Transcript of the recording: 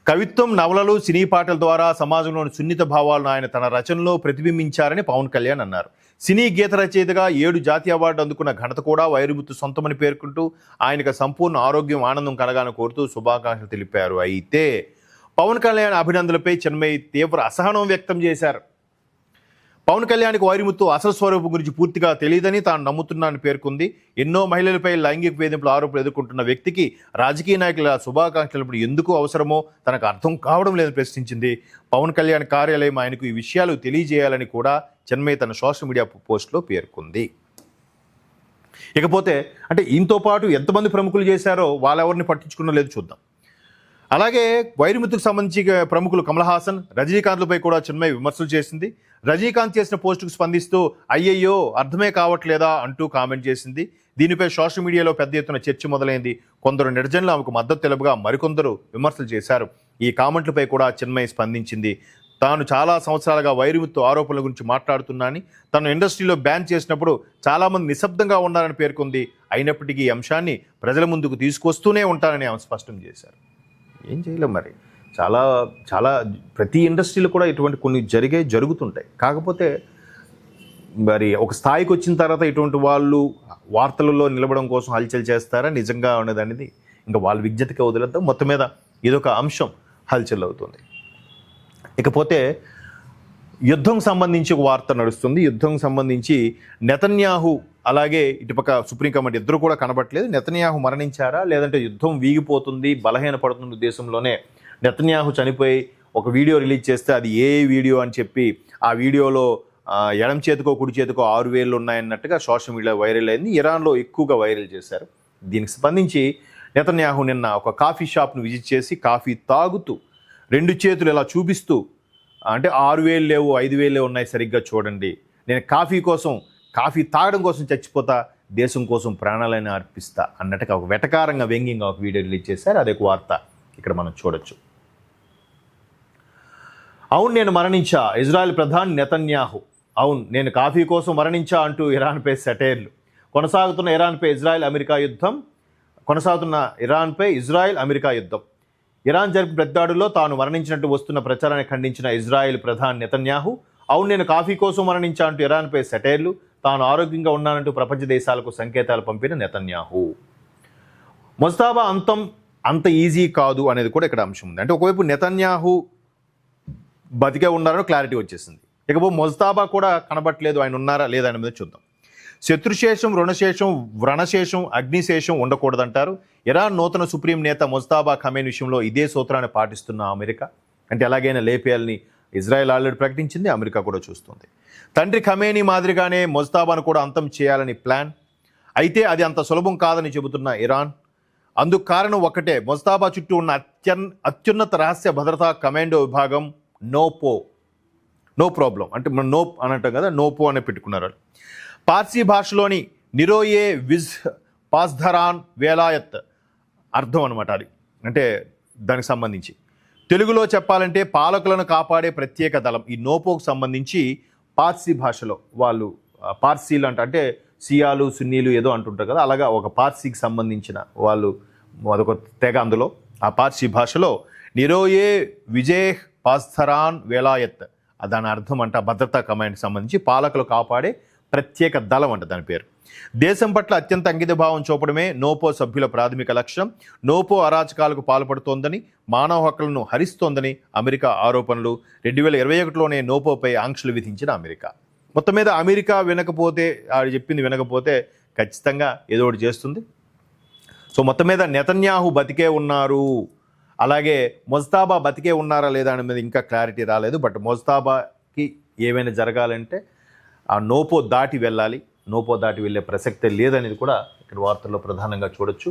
కవిత్వం, నవలలు, సినీ పాటల ద్వారా సమాజంలోని సున్నిత భావాలను ఆయన తన రచనలో ప్రతిబింబించారని పవన్ కళ్యాణ్ అన్నారు. సినీ గీత రచయితగా 7 జాతీయ అవార్డు అందుకున్న ఘనత కూడా వైరముత్తు సొంతమని పేర్కొంటూ ఆయనకు సంపూర్ణ ఆరోగ్యం, ఆనందం కలగాలని కోరుతూ శుభాకాంక్షలు తెలిపారు. అయితే పవన్ కళ్యాణ్ అభినందనలపై చిన్మయి తీవ్ర అసహనం వ్యక్తం చేశారు. పవన్ కళ్యాణ్కి వైరముత్తు అసలు స్వరూపం గురించి పూర్తిగా తెలియదని తాను నమ్ముతున్నానని పేర్కొంది. ఎన్నో మహిళలపై లైంగిక వేధింపుల ఆరోపణలు ఎదుర్కొంటున్న వ్యక్తికి రాజకీయ నాయకుల శుభాకాంక్షలు ఎందుకు అవసరమో తనకు అర్థం కావడం లేదని ప్రశ్నించింది. పవన్ కళ్యాణ్ కార్యాలయం ఆయనకు ఈ విషయాలు తెలియజేయాలని కూడా చిన్మయి తన సోషల్ మీడియా పోస్టులో పేర్కొంది. ఇకపోతే అంటే ఈయనతో పాటు ఎంతమంది ప్రముఖులు చేశారో వాళ్ళెవరిని పట్టించుకున్నా లేదు చూద్దాం. అలాగే వైరముత్తుకు సంబంధించి ప్రముఖులు కమల్ హాసన్, రజనీకాంత్లపై కూడా చిన్మయి విమర్శలు చేసింది. రజనీకాంత్ చేసిన పోస్టుకు స్పందిస్తూ అయ్యయ్యో అర్థమే కావట్లేదా అంటూ కామెంట్ చేసింది. దీనిపై సోషల్ మీడియాలో పెద్ద ఎత్తున చర్చ మొదలైంది. కొందరు నెటిజన్లు ఆమెకు మద్దతు తెలుపుగా మరికొందరు విమర్శలు చేశారు. ఈ కామెంట్లపై కూడా చిన్మయి స్పందించింది. తాను చాలా సంవత్సరాలుగా వైరముత్తు ఆరోపణల గురించి మాట్లాడుతున్నానని, తను ఇండస్ట్రీలో బ్యాన్ చేసినప్పుడు చాలామంది నిశ్శబ్దంగా ఉన్నారని పేర్కొంది. అయినప్పటికీ ఈ అంశాన్ని ప్రజల ముందుకు తీసుకొస్తూనే ఉంటానని ఆమె స్పష్టం చేశారు. ఏం చేయలేం మరి, చాలా చాలా ప్రతి ఇండస్ట్రీలో కూడా ఇటువంటి కొన్ని జరుగుతుంటాయి. కాకపోతే మరి ఒక స్థాయికి వచ్చిన తర్వాత ఇటువంటి వాళ్ళు వార్తలలో నిలబడడం కోసం హల్చల్ చేస్తారా నిజంగా అనేది ఇంకా వాళ్ళ విజ్ఞతకి వదిలేద్దాం. మొత్తం మీద ఇదొక అంశం హల్చల్ అవుతుంది. ఇకపోతే యుద్ధం సంబంధించి ఒక వార్త నడుస్తుంది. యుద్ధం సంబంధించి నెతన్యాహు అలాగే ఇటుపక్క సుప్రీంకోర్టు ఇద్దరు కూడా కనబట్టలేదు. నెతన్యాహు మరణించారా లేదంటే యుద్ధం వీగిపోతుంది, బలహీనపడుతున్న ఉద్దేశంలోనే నెతన్యాహు చనిపోయి ఒక వీడియో రిలీజ్ చేస్తే అది ఏ వీడియో అని చెప్పి ఆ వీడియోలో ఎడం చేతికో కుడి చేతికో 6 వేళ్ళు ఉన్నాయన్నట్టుగా సోషల్ మీడియా వైరల్ అయింది. ఇరాన్లో ఎక్కువగా వైరల్ చేశారు. దీనికి స్పందించి నెతన్యాహు నిన్న ఒక కాఫీ షాప్ను విజిట్ చేసి కాఫీ తాగుతూ 2 చేతులు ఇలా చూపిస్తూ అంటే 6 వేలు లేవు 5 వేలే ఉన్నాయి సరిగ్గా చూడండి, నేను కాఫీ తాగడం కోసం చచ్చిపోతా, దేశం కోసం ప్రాణాలైనా అర్పిస్తా అన్నట్టుగా ఒక వెటకారంగా వ్యంగ్యంగా ఒక వీడియో రిలీజ్ చేశారు. అదే వార్త ఇక్కడ మనం చూడొచ్చు. అవును నేను మరణించా, ఇజ్రాయెల్ ప్రధాని నెతన్యాహు. అవును నేను కాఫీ కోసం మరణించా అంటూ ఇరాన్పై సెటైర్లు. కొనసాగుతున్న ఇరాన్పై ఇజ్రాయెల్ అమెరికా యుద్ధం. ఇరాన్ జరిపిన ప్రతిదాడుల్లో తాను మరణించినట్టు వస్తున్న ప్రచారాన్ని ఖండించిన ఇజ్రాయెల్ ప్రధాని నెతన్యాహు, అవును నేను కాఫీ కోసం మరణించా అంటూ ఇరాన్పై సెటైర్లు. తాను ఆరోగ్యంగా ఉన్నానంటూ ప్రపంచ దేశాలకు సంకేతాలు పంపిన నెతన్యాహు. ముస్తాబా అంతం అంత ఈజీ కాదు అనేది కూడా ఇక్కడ అంశం ఉంది. అంటే ఒకవైపు నెతన్యాహు బతికే ఉన్నారని క్లారిటీ వచ్చేసింది. ఇకపోతే ముస్తాబా కూడా కనబట్టలేదు, ఆయన ఉన్నారా లేదా అనే మీద చూద్దాం. శత్రుశేషం, రుణశేషం, వ్రణశేషం, అగ్నిశేషం ఉండకూడదంటారు. ఇరాన్ నూతన సుప్రీం నేత ముస్తాబా ఖమేని విషయంలో ఇదే సూత్రాన్ని పాటిస్తున్న అమెరికా. అంటే ఎలాగైనా లేపేయాలని ఇజ్రాయెల్ ఆల్రెడీ ప్రకటించింది, అమెరికా కూడా చూస్తుంది. తండ్రి ఖమేని మాదిరిగానే ముస్తాబాను కూడా అంతం చేయాలని ప్లాన్. అయితే అది అంత సులభం కాదని చెబుతున్న ఇరాన్. అందుకు కారణం ఒక్కటే, ముస్తాబా చుట్టూ ఉన్న అత్యున్నత రహస్య భద్రతా కమాండో విభాగం నో ప్రాబ్లం అంటే మనం నో అని అంటాం కదా, నోపో అనే పెట్టుకున్నారు. పార్సీ భాషలోని నిరోయే విజ్ పాస్ధరాన్ వేలాయత్ అర్థం అనమాట. అది అంటే దానికి సంబంధించి తెలుగులో చెప్పాలంటే పాలకులను కాపాడే ప్రత్యేక దళం. ఈ నోపోకు సంబంధించి పార్సీ భాషలో వాళ్ళు పార్సీలు అంటే సియాలు సున్నీలు ఏదో అంటుంటారు కదా, అలాగా ఒక పార్సీకి సంబంధించిన వాళ్ళు అదొక తెగ. అందులో ఆ పార్సీ భాషలో నిరోయే విజయ్ పాస్థరాన్ వేలాయత్ దాని అర్థం అంట భద్రతా కమాండ్కి సంబంధించి పాలకులు కాపాడే ప్రత్యేక దళం అంట దాని పేరు. దేశం పట్ల అత్యంత అంకితభావం చూపడమే నోపో సభ్యుల ప్రాథమిక లక్ష్యం. నోపో అరాచకాలకు పాల్పడుతోందని, మానవ హక్కులను హరిస్తోందని అమెరికా ఆరోపణలు. 2021లోనే నోపోపై ఆంక్షలు విధించిన అమెరికా. మొత్తం మీద అమెరికా ఆడు చెప్పింది వినకపోతే ఖచ్చితంగా ఏదో ఒకటి చేస్తుంది. సో మొత్తం మీద నెతన్యాహు బతికే ఉన్నారు, అలాగే ముస్తాబా బతికే ఉన్నారా లేదా అనే మీద ఇంకా క్లారిటీ రాలేదు. బట్ ముస్తాబాకి ఏమైనా జరగాలంటే ఆ నోపో దాటి వెళ్ళాలి. నోపో దాటి వెళ్ళే ప్రసక్తే లేదనేది కూడా ఇక్కడ వార్తల్లో ప్రధానంగా చూడొచ్చు.